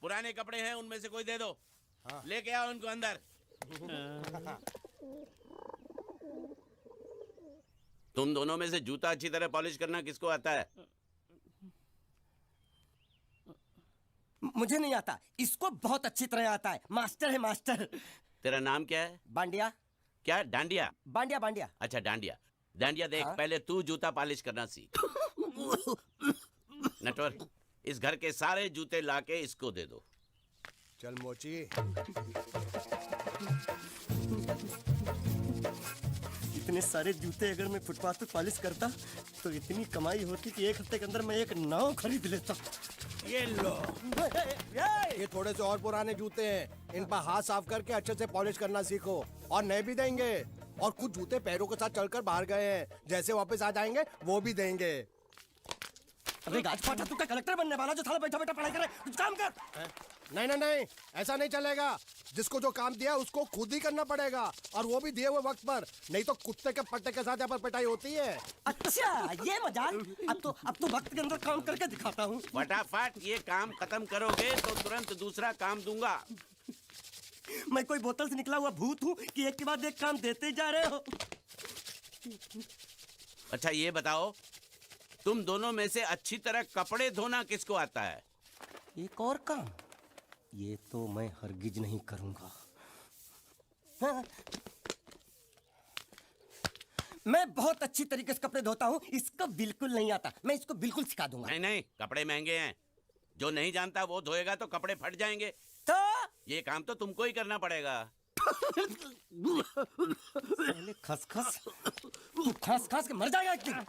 पुराने कपड़े हैं, उनमें से कोई दे दो। हाँ। लेके आओ उनको अंदर। तुम दोनों में से जूता अच्छी तरह पॉलिश करना किसको आता है? मुझे नहीं आता, इसको बहुत अच्छी तरह आता है। मास्टर है मास्टर। तेरा नाम क्या है? बांडिया। क्या? डांडिया? बांडिया बांडिया। अच्छा डांडिया। डांडिया देख, हाँ? पहले तू जूता पॉलिश करना सीख। नटवर, इस घर के सारे जूते लाके इसको दे दो। चल मोची। इतने सारे जूते अगर मैं फुटपाथ पे पॉलिश करता तो इतनी कमाई होती कि 1 हफ्ते के अंदर मैं एक नाव खरीद लेता। ये लो, ये थोड़े से और पुराने जूते हैं, इन पर हाथ साफ करके अच्छे से पॉलिश करना सीखो। और नए भी देंगे, और कुछ जूते पैरों के साथ चलकर बाहर गए हैं, जैसे वापस आ जाएंगे वो भी देंगे। अबे गाज फाटा, तू क्या कलेक्टर बनने वाला जो साला बैठा बैठा पढ़ाई करे? कुछ काम कर। नहीं नहीं नहीं, ऐसा नहीं चलेगा। जिसको जो काम दिया उसको खुद ही करना पड़ेगा, और वो भी दिए हुए वक्त पर, नहीं तो कुत्ते के पट्टे के साथ यहाँ पर पिटाई होती है। अच्छा ये मजाक। अब तो वक्त के अंदर काम करके दिखाता हूँ। फटाफट ये काम खत्म करोगे तो तुरंत दूसरा काम दूंगा। मैं कोई बोतल से निकला हुआ भूत हूँ कि एक के बाद एक काम देते जा रहे हो? अच्छा ये बताओ, तुम दोनों में से अच्छी तरह कपड़े धोना किसको आता है? एक और काम, ये तो मैं हरगिज नहीं करूंगा। हाँ। मैं बहुत अच्छी तरीके से कपड़े धोता हूँ, इसको बिल्कुल नहीं आता। मैं इसको बिल्कुल सिखा दूंगा। नहीं नहीं, कपड़े महंगे हैं, जो नहीं जानता वो धोएगा तो कपड़े फट जाएंगे। तो ये काम तो तुमको ही करना पड़ेगा। पहले खसखस, तू खस खस के मर जाएगा एक दिन।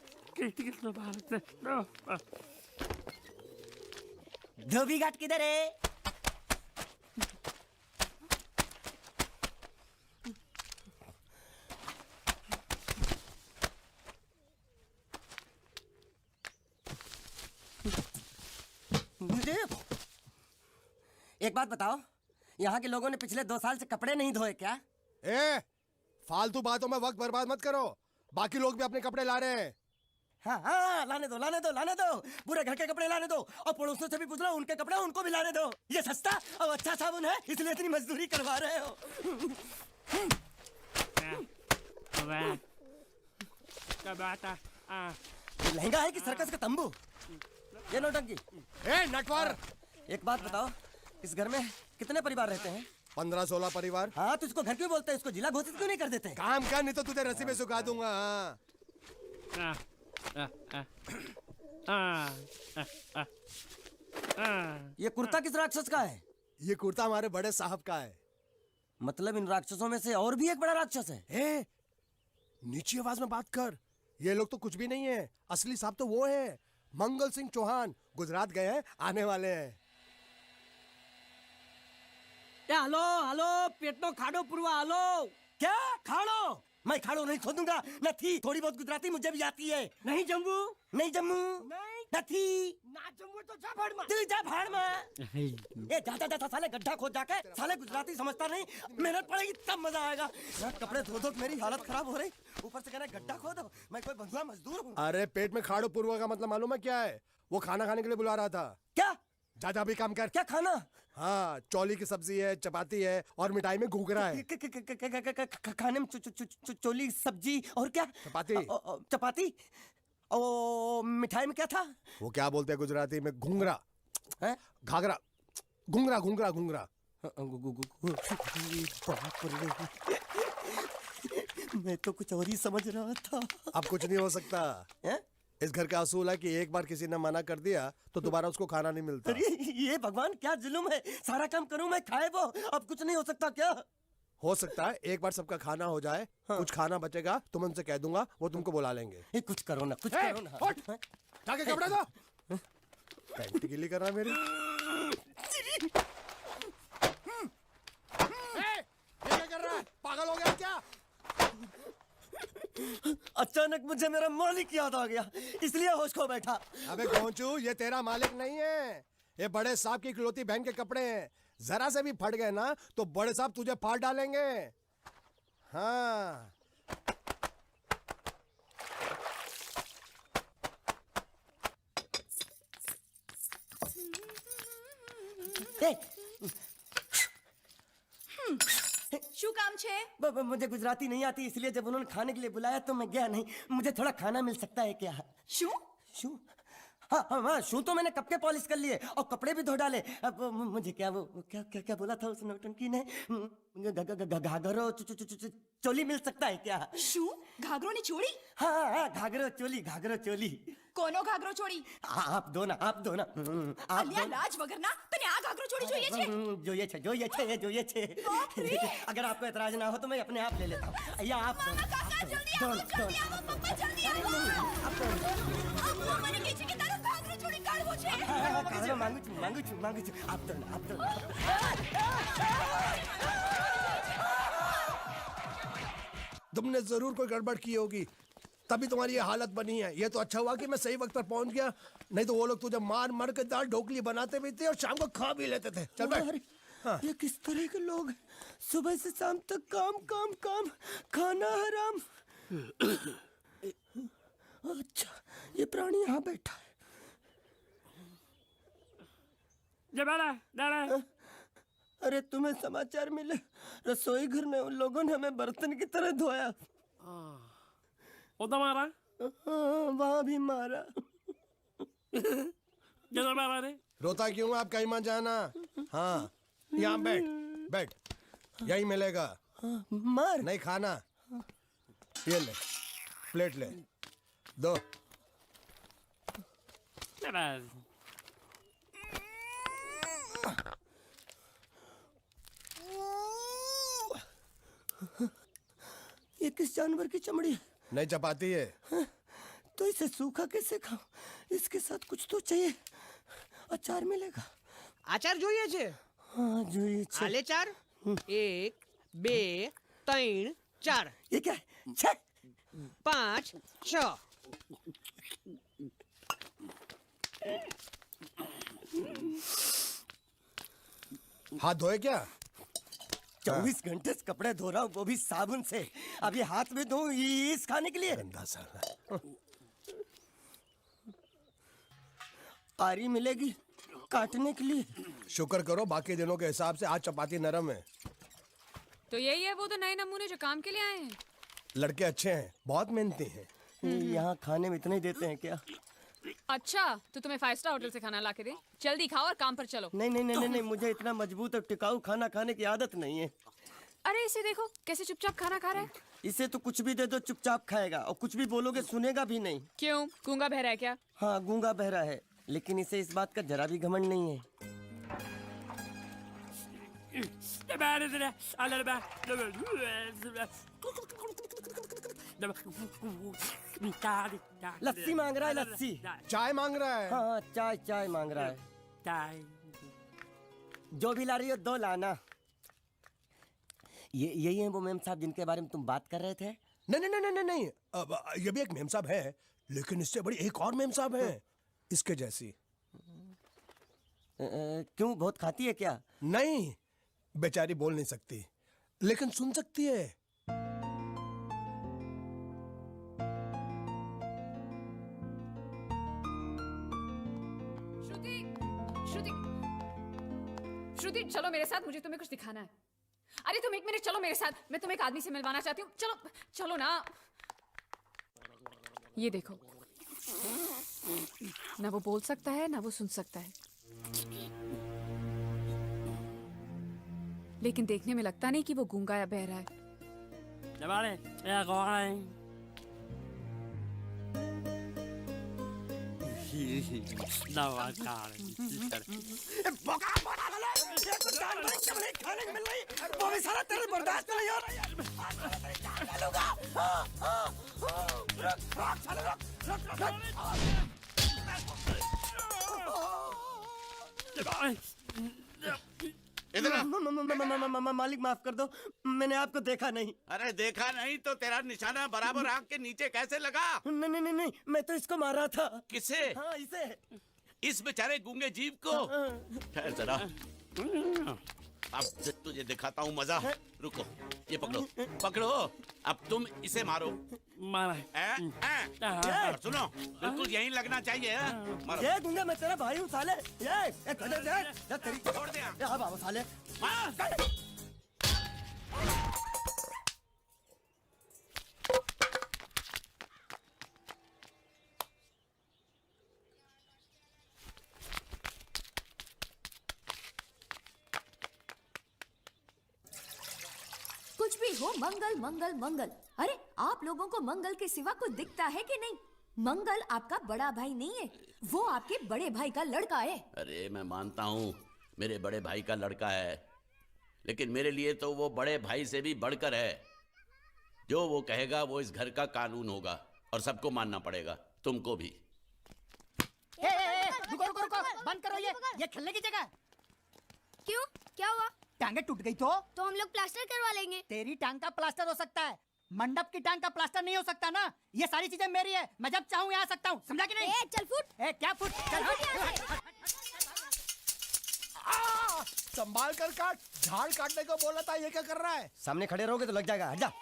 धोबी घाट किधर है? एक बात बताओ, यहाँ के लोगों ने पिछले 2 साल से कपड़े नहीं धोए क्या? फालतू बातों में वक्त बर्बाद मत करो, बाकी लोग भी अपने कपड़े ला रहे हैं। हाँ हाँ, लाने दो लाने दो लाने दो, पूरे घर के कपड़े लाने दो, और पड़ोसियों से भी पूछ लो, उनके कपड़े उनको भी लाने दो। ये सस्ता और अच्छा साबुन है, इसलिए इतनी मजदूरी करवा रहे हो। लहंगा है कि सर्कस का तंबू? ये नौटंकी। नटवर, एक बात बताओ, इस घर में कितने परिवार रहते हैं? 15-16 परिवार। हाँ, तो इसको घर क्यों बोलते हैं? इसको जिला घोषित क्यों नहीं कर देते? काम कर, नहीं तो तुझे रस्सी में सुखा दूंगा। ये कुर्ता किस राक्षस का है? ये कुर्ता हमारे बड़े साहब का है। मतलब इन राक्षसों में से और भी एक बड़ा राक्षस है? नीची आवाज में बात कर, ये लोग तो कुछ भी नहीं है, असली साहब तो वो है, मंगल सिंह चौहान। गुजरात गए हैं, आने वाले हैं। हेलो हेलो, पेटनो खाड़ो पुरवा। हेलो, क्या खाड़ो? मैं खाड़ो नहीं खोदूंगा। न थी, थोड़ी बहुत गुजराती मुझे भी आती है। नहीं जम्मू, नहीं जम्मू, न थी ना जम्मू तो जा भाड़ में। तू जा भाड़ में। ये जाता जाता साले गड्ढा खोद जाके, साले गुजराती समझता नहीं। मेहनत पड़ेगी तब मजा आएगा। यार कपड़े धो धो के मेरी हालत खराब हो रही, ऊपर से कह रहे गड्ढा खोदो। मैं कोई बंधुआ मजदूर हूँ? अरे पेट में खाड़ो पुरवा का मतलब मालूम है क्या है? वो खाना खाने के लिए बुला रहा था। क्या? जा भी काम कर। क्या खाना? हाँ, चौली की सब्जी है, चपाती है, और मिठाई में घूघरा है। खाने में चोली सब्जी और क्या? चपाती। चपाती। ओ मिठाई में क्या था? वो क्या बोलते हैं गुजराती में? घूंघरा है? घाघरा, घूंघरा घूंघरा घूंघरा। मैं तो कुछ और ही समझ रहा था। अब कुछ नहीं हो सकता है? इस घर का असूल है कि एक बार किसी ने मना कर दिया तो दोबारा उसको खाना नहीं मिलता। अरे ये भगवान क्या जुल्म है, सारा काम करूं मैं, खाए वो। अब कुछ नहीं हो सकता क्या? हो सकता है एक बार सबका खाना हो जाए। हाँ। कुछ खाना बचेगा तो मैं उनसे कह दूंगा, वो तुमको बुला लेंगे। कुछ करो ना, कुछ करो ना। जाके कपड़े दो। पैंट गीली कर रहा मेरी। ये क्या कर रहा है? पागल हो गया क्या? अचानक मुझे मेरा मालिक याद आ गया, इसलिए होश खो बैठा। अबे गोंचू, ये तेरा मालिक नहीं है, ये बड़े साहब की इकलौती बहन के कपड़े हैं। जरा से भी फट गए ना तो बड़े साहब तुझे फाड़ डालेंगे। हाँ, શું કામ છે? मुझे गुजराती नहीं आती, इसलिए जब उन्होंने खाने के लिए बुलाया तो मैं गया नहीं। मुझे थोड़ा खाना मिल सकता है क्या? શું? शू? हाँ हाँ हाँ, शू तो मैंने कब के पॉलिश कर लिए और कपड़े भी धो डाले। अब मुझे क्या वो क्या क्या क्या बोला था उस नौटंकी ने? घाघरो चोली मिल सकता है क्या? શું? ઘાઘરોની ચોળી? हाँ हाँ, घाघरो चोली। કોનો ઘાઘરો ચોળી? आप दो ना आप दो। અલ્યા લાજ વગરના તને આ ઘાઘરો ચોળી જોઈએ છે? જોઈએ છે। अगर आपको एतराज ना हो तो मैं अपने आप ले लेता हूँ। या आप दो। કાકા જલ્દી આવો, જલ્દી આવો, પપ્પા જલ્દી આવો. અમ્મા મને કહે છે કે તારો ઘાઘરો ચોળી કાઢવો છે. मांगू छू। आप दो। तुमने जरूर कोई गड़बड़ की होगी, तभी तुम्हारी ये हालत बनी है। ये तो अच्छा हुआ कि मैं सही वक्त पर पहुंच गया, नहीं तो वो लोग तुझे मार के दाल ढोकली बनाते भी थे और शाम को खा भी लेते थे। चल बैठ। हाँ। ये किस तरह के लोग हैं? सुबह से शाम तक काम, खाना हराम। अच्छा, ये प्राणी यहाँ बैठा है। अरे तुम्हें समाचार मिले? रसोई घर में उन लोगों ने हमें बर्तन की तरह धोया। मारा? वहाँ भी मारा। मारा रे? रोता क्यों? आप कहीं मत जाना। हाँ, यहाँ बैठ, यही मिलेगा। मार? नहीं खाना, ये ले, प्लेट ले, दो। ये किस जानवर की चमड़ी है? नहीं चपाती है। तो इसे सूखा कैसे खाऊं? इसके साथ कुछ तो चाहिए। अचार मिलेगा? આચાર જોઈએ છે? हाँ જોઈએ છે। આલે ચાર 1 2 3 4 ये क्या है? 6 5 6 हाथ धोए क्या? 24 घंटे से कपड़े धो रहा हूँ, वो भी साबुन से। अब ये हाथ में धो इस खाने के लिए? गंदा साला। आरी मिलेगी काटने के लिए? शुक्र करो बाकी दिनों के हिसाब से आज चपाती नरम है। तो यही है वो तो नए नमूने जो काम के लिए आए हैं। लड़के अच्छे हैं, बहुत मेहनती हैं। यहाँ खाने में इतना ही देते हैं क्या? अच्छा तो तुम्हें 5 स्टार होटल से खाना ला के दे, जल्दी खाओ और काम पर चलो। नहीं, मुझे इतना मजबूत और टिकाऊ खाना खाने की आदत नहीं है। अरे इसे देखो कैसे चुपचाप खाना खा रहा है। इसे तो कुछ भी दे दो चुपचाप खाएगा, और कुछ भी बोलोगे सुनेगा भी नहीं। क्यों, गूंगा बहरा है क्या? हाँ गूंगा बहरा है, लेकिन इसे इस बात का जरा भी घमंड नहीं है। लस्सी मांग रहा है, लस्सी। चाय मांग रहा है। हाँ चाय मांग रहा है। जो भी ला रही हो 2 लाना। यही है वो मेम साहब जिनके बारे में तुम बात कर रहे थे? नहीं। अब ये भी एक मेम साहब है, लेकिन इससे बड़ी एक और मेम साहब है इसके जैसी। क्यों, बहुत खाती है क्या? नहीं, बेचारी बोल नहीं सकती लेकिन सुन सकती है। श्रुति चलो मेरे साथ, मुझे तुम्हें कुछ दिखाना है। अरे तुम 1 मिनट चलो मेरे साथ, मैं तुम्हें एक आदमी से मिलवाना चाहती हूँ। चलो ना। ये देखो, ना वो बोल सकता है ना वो सुन सकता है, लेकिन देखने में लगता नहीं कि वो गूंगा या बहरा है। वो भी सारा तेरे बर्दाश्त नहीं हो रहा। मालिक माफ कर दो, मैंने आपको देखा नहीं। अरे देखा नहीं तो तेरा निशाना बराबर आंख के नीचे कैसे लगा? नहीं, मैं तो इसको मारा था। किसे? हाँ इसे। इस बेचारे गूंगे जीव को? ठहर जरा। अब तुझे दिखाता हूँ मजा। रुको, ये पकड़ो पकड़ो। अब तुम इसे मारो। मारा सुनो, बिल्कुल यहीं लगना चाहिए। मारो। ये दूंगा मैं, तेरा भाई हूँ साले। ये गधे दे, ये तेरी छोड़ दे। ये हाँ बाबा साले। कुछ भी हो, मंगल मंगल मंगल। अरे आप लोगों को मंगल के सिवा कुछ दिखता है कि नहीं? मंगल आपका बड़ा भाई नहीं है, वो आपके बड़े भाई का लड़का है। अरे मैं मानता हूँ मेरे बड़े भाई का लड़का है, लेकिन मेरे लिए तो वो बड़े भाई से भी बढ़कर है। जो वो कहेगा वो इस घर का कानून होगा और सबको मानना पड़ेगा, तुमको भी। रुको रुको रुको, बंद करो ये खेलने की जगह। क्यों, क्या हुआ? टांगे टूट गई तो हम लोग प्लास्टर करवा लेंगे। तेरी टांग का प्लास्टर हो सकता है, मंडप की टांग का प्लास्टर नहीं हो सकता ना। ये सारी चीजें मेरी है, मैं जब चाहूँ यहाँ आ सकता हूँ, समझा कि नहीं? चल फुट। क्या फुट? चल संभाल कर काट, झाड़ काटने को बोला था, ये क्या कर रहा है? सामने खड़े रहोगे तो लग जाएगा, हट जा।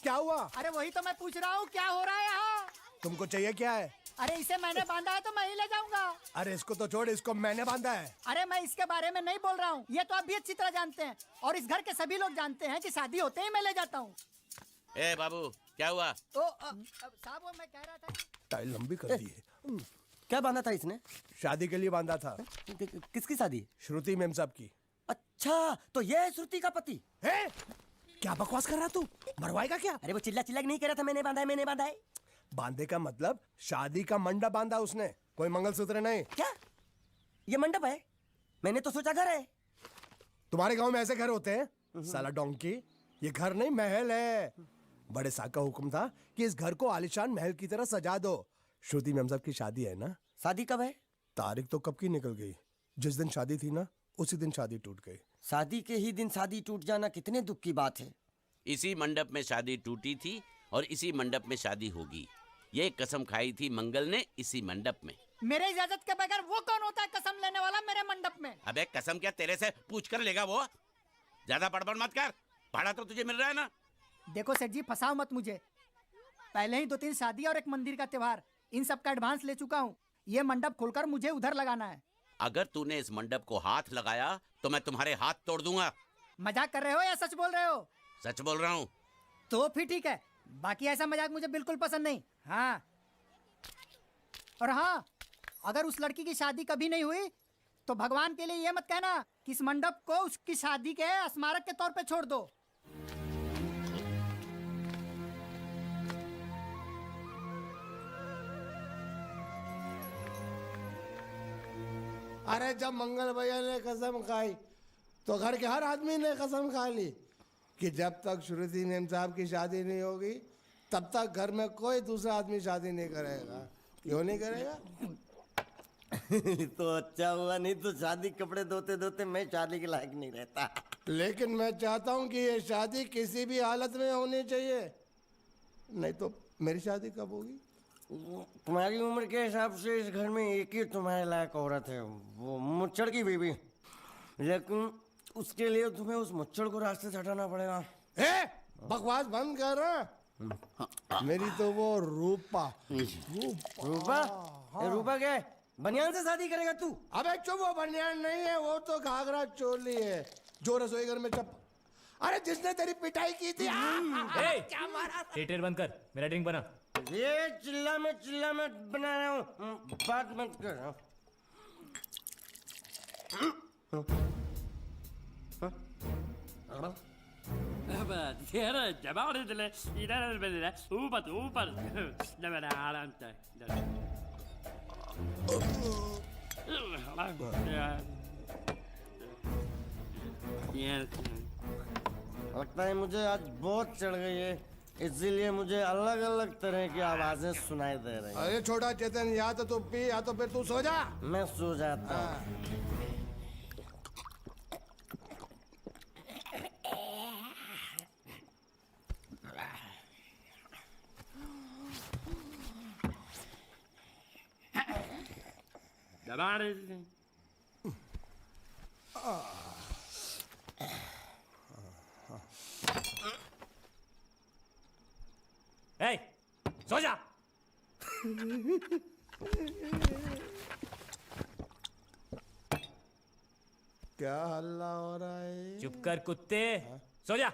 क्या हुआ? अरे वही तो मैं पूछ रहा हूँ, क्या हो रहा है यहाँ? तुमको चाहिए क्या है? अरे इसे मैंने बांधा है तो मैं ही ले जाऊंगा। अरे इसको तो छोड़, इसको मैंने बांधा है। अरे मैं इसके बारे में नहीं बोल रहा हूँ, ये तो आप भी अच्छी तरह जानते हैं और इस घर के सभी लोग जानते हैं कि शादी होते ही मैं ले जाता हूँ। ए बाबू, क्या हुआ? तो साहब वो मैं कह रहा था टाइल लंबी कर दी है। क्या बांधा था इसने? शादी के लिए बांधा था। किसकी शादी? श्रुति मेम साहब की। अच्छा, तो ये है श्रुति का पति? है? क्या बकवास कर रहा तू? मरवाएगा क्या? अरे वो चिल्ला चिल्ला के नहीं कह रहा था मैंने बांधा है, मैंने बांधा है। बांधे का मतलब शादी का मंडप बांधा उसने, कोई मंगलसूत्र नहीं। क्या ये मंडप है? मैंने तो सोचा घर है। तुम्हारे गांव में ऐसे घर होते हैं? साला डोंकी, ये घर नहीं महल है। बड़े साहब का हुक्म था कि इस घर को आलीशान महल की तरह सजा दो। श्रुति मेम साहब की शादी है ना? शादी कब है? तारीख तो कब की निकल गई। जिस दिन शादी थी ना, उसी दिन शादी टूट गई। शादी के ही दिन शादी टूट जाना कितने दुख की बात है। इसी मंडप में शादी टूटी थी और इसी मंडप में शादी होगी। ये कसम खाई थी मंगल ने इसी मंडप में। मेरे इजाजत के बगैर वो कौन होता है कसम लेने वाला मेरे मंडप में? अबे कसम क्या तेरे से पूछ कर लेगा वो? ज्यादा बड़बड़ मत कर, भाड़ा तो तुझे मिल रहा है ना। देखो सेठ जी, फंसाओ मत मुझे। पहले ही 2-3 शादी और एक मंदिर का त्योहार, इन सब का एडवांस ले चुका हूँ। ये मंडप खोलकर मुझे उधर लगाना है। अगर तूने इस मंडप को हाथ लगाया तो मैं तुम्हारे हाथ तोड़ दूंगा। मजाक कर रहे हो या सच बोल रहे हो? सच बोल रहा हूँ। तो फिर ठीक है, बाकी ऐसा मजाक मुझे बिल्कुल पसंद नहीं। हाँ, और हाँ, अगर उस लड़की की शादी कभी नहीं हुई तो भगवान के लिए ये मत कहना कि इस मंडप को उसकी शादी के स्मारक के तौर पे छोड़ दो। अरे जब मंगल भैया ने कसम खाई तो घर के हर आदमी ने कसम खा ली कि जब तक श्रुति मेम साहब की शादी नहीं होगी तब तक घर में कोई दूसरा आदमी शादी नहीं करेगा। क्यों नहीं करेगा? तो अच्छा हुआ, नहीं तो शादी कपड़े धोते धोते मैं शादी के लायक नहीं रहता। लेकिन मैं चाहता हूँ कि ये शादी किसी भी हालत में होनी चाहिए, नहीं तो मेरी शादी कब होगी? तुम्हारी उम्र के हिसाब से इस घर में एक ही तुम्हारे लायक औरत है, वो मुच्छड़ की बीवी। लेकिन उसके लिए तुम्हें उस मुच्छड़ को रास्ते से हटाना पड़ेगा। बकवास बंद कर रहा। मेरी तो वो रूपा। रूपा? रूपा क्या है? बनियान से शादी करेगा तू? अबे चुप, वो बनियान नहीं है, वो तो घाघरा चोली है जो रसोई घर में चप। अरे जिसने तेरी पिटाई की थी। क्या मारा था? थिएटर बंद कर, मेरा ड्रिंक बना। ये चिल्ला में बना रहा हूँ, बात मत कर। लगता है मुझे आज बहुत चढ़ गई है, इसीलिए मुझे अलग अलग तरह की आवाजें सुनाई दे रही हैं। अरे छोटा चेतन, या तो तू पी या तो फिर तू सो जा। मैं सो जाता हूँ। दबा सो जा। क्या हल्ला हो रहा है? चुप कर कुत्ते, सो जा।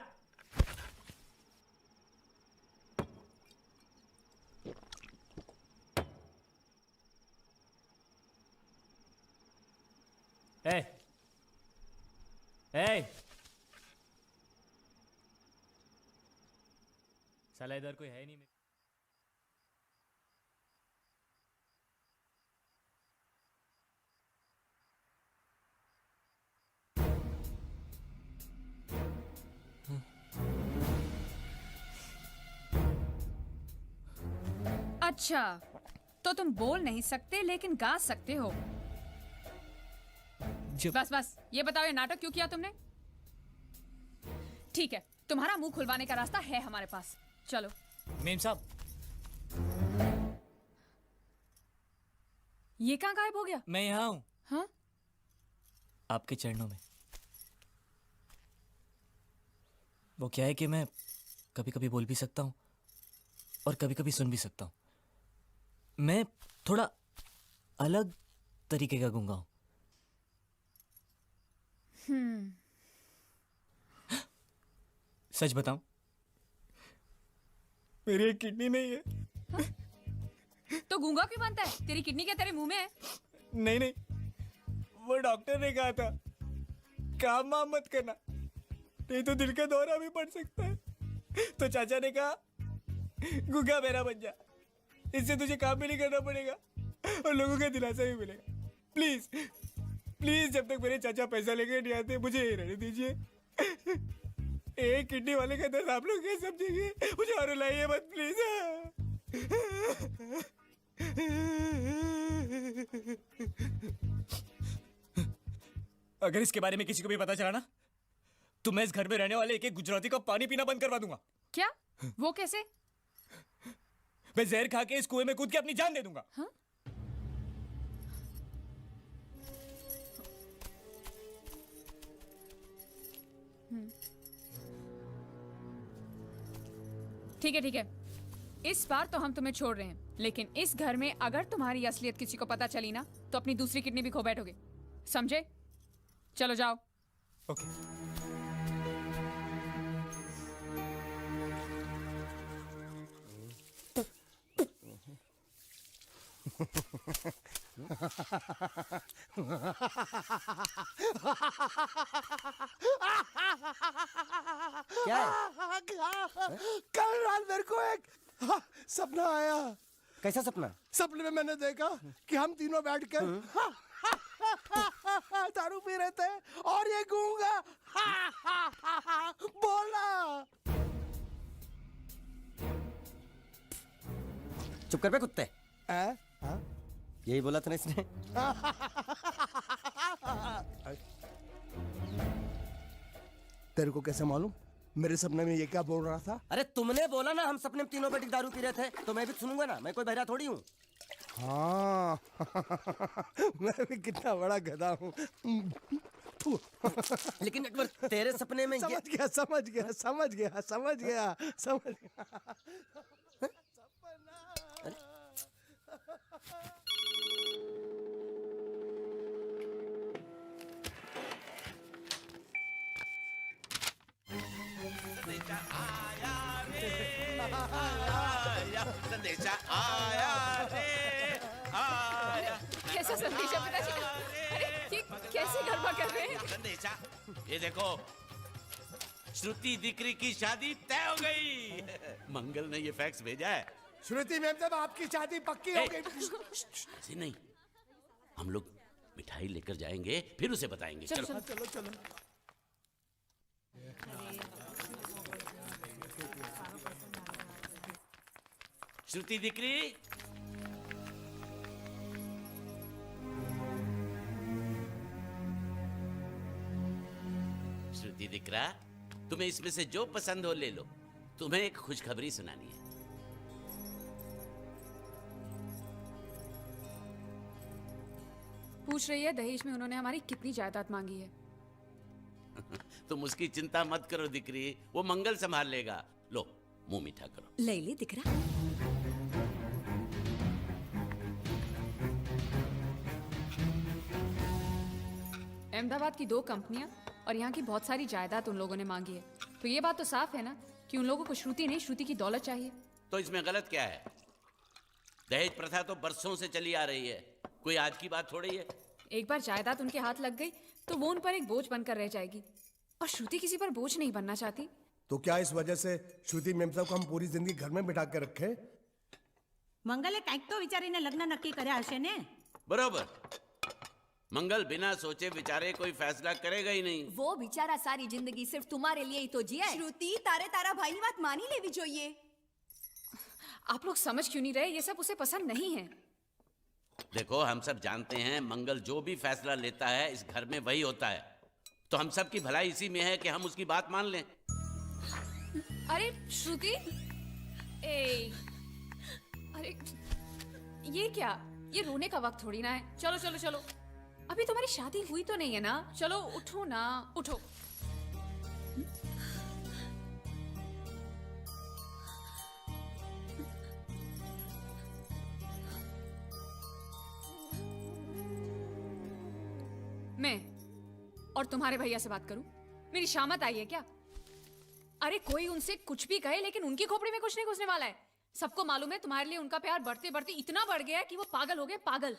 ए, ए, साला इधर कोई है नहीं। अच्छा, तो तुम बोल नहीं सकते लेकिन गा सकते हो। बस बस, ये बताओ ये नाटक क्यों किया तुमने? ठीक है, तुम्हारा मुंह खुलवाने का रास्ता है हमारे पास। चलो। मेम साहब, ये कहाँ गायब हो गया? मैं यहाँ हूँ। हाँ? आपके चरणों में। वो क्या है कि मैं कभी कभी बोल भी सकता हूँ और कभी कभी सुन भी सकता हूँ। मैं थोड़ा अलग तरीके का गूंगा हूँ। सच बताऊं, मेरी एक किडनी नहीं है। तो गूंगा क्यों बनता है? तेरी किडनी क्या तेरे मुंह में है? नहीं नहीं, वो डॉक्टर ने कहा था काम वाम मत करना, नहीं तो दिल का दौरा भी पड़ सकता है। तो चाचा ने कहा गूंगा मेरा बन जा, इससे तुझे काम भी नहीं करना पड़ेगा और लोगों का दिलासा भी मिलेगा। प्लीज प्लीज, जब तक मेरे चाचा पैसा लेके नहीं आते मुझे यही रहने दीजिए। एक किडनी वाले का दर्द आप लोग कैसे समझेंगे? मुझे और रुलाइए मत प्लीज। अगर इसके बारे में किसी को भी पता चला ना, तो मैं इस घर में रहने वाले एक एक गुजराती का पानी पीना बंद करवा दूंगा। क्या? वो कैसे? मैं जहर खा के इस कुएं में कूद के अपनी जान दे दूंगा। हाँ? ठीक है ठीक है, इस बार तो हम तुम्हें छोड़ रहे हैं, लेकिन इस घर में अगर तुम्हारी असलियत किसी को पता चली ना, तो अपनी दूसरी किडनी भी खो बैठोगे। समझे? चलो जाओ। ओके। क्या है? कल रात मेरे को एक सपना आया। कैसा सपना? सपने में मैंने देखा कि हम तीनों बैठ कर दारू पी रहे थे और ये गूंगा बोला। चुप कर बे कुत्ते। यही बोला था ना इसने। तेरे को कैसे मालूम मेरे सपने में ये क्या बोल रहा था? अरे तुमने बोला ना हम सपने में तीनों बैठ के दारू पी रहे थे, तो मैं भी सुनूंगा ना। मैं कोई बहरा थोड़ी हूँ। हाँ मैं भी कितना बड़ा गधा हूँ। लेकिन एक बार तेरे सपने में समझ गया समझ गया समझ गया समझ गया समझ गया। संदेशा आया रे आया। कैसा संदेशा पिताजी का? अरे ये कैसे गरबा कर रहे हैं? संदेशा, ये देखो, श्रुति दिकरी की शादी तय हो गई। मंगल ने ये फैक्स भेजा है। श्रुति मैम साहब आपकी शादी पक्की हो गई। ऐसे नहीं, हम लोग मिठाई लेकर जाएंगे फिर उसे बताएंगे। चलो, चलो चलो चलो। श्रुति दिकरी, श्रुति दिकरा, तुम्हें इसमें से जो पसंद हो ले लो। तुम्हें एक खुशखबरी सुनानी है। पूछ रही है दहेज में उन्होंने हमारी कितनी जायदाद मांगी है। तुम उसकी चिंता मत करो दिकरी, वो मंगल संभाल लेगा। लो मुंह मीठा करो। लैली दिख रहा अहमदाबाद की 2 कंपनियां और यहाँ की बहुत सारी जायदाद उन लोगों ने मांगी है। तो ये बात तो साफ है ना कि उन लोगों को श्रुति नहीं, श्रुति की दौलत चाहिए। तो इसमें गलत क्या है? दहेज प्रथा तो बरसों से चली आ रही है, कोई आज की बात थोड़ी है। एक बार जायदाद उनके हाथ लग गई तो वो उन पर एक बोझ बनकर रह जाएगी, और श्रुति किसी पर बोझ नहीं बनना चाहती। तो क्या इस वजह से श्रुति मेम साहब को हम पूरी जिंदगी घर में बिठा के रखे? મંગલે કંઈક તો વિચારીને લગ્ન નક્કી કર્યા હશે ને? बरोबर। मंगल बिना सोचे विचारे कोई फैसला करेगा ही नहीं। वो बेचारा सारी जिंदगी सिर्फ तुम्हारे लिए ही तो जिया है। श्रुति तारे तारा भाई ની વાત માની લેવી જોઈએ। आप लोग समझ क्यों नहीं रहे? ये सब उसे पसंद नहीं है। देखो, हम सब जानते हैं मंगल जो भी फैसला लेता है इस घर में वही होता है, तो हम सब की भलाई इसी में है कि हम उसकी बात मान लें। अरे श्रुति, अरे ये क्या? ये रोने का वक्त थोड़ी ना है। चलो चलो चलो, अभी तुम्हारी शादी हुई तो नहीं है ना? चलो उठो ना, उठो। मैं और तुम्हारे भैया से बात करूं? मेरी शामत आई है क्या? अरे कोई उनसे कुछ भी कहे, लेकिन उनकी खोपड़ी में कुछ नहीं घुसने वाला है। सबको मालूम है तुम्हारे लिए उनका प्यार बढ़ते बढ़ते इतना बढ़ गया है कि वो पागल हो गए, पागल।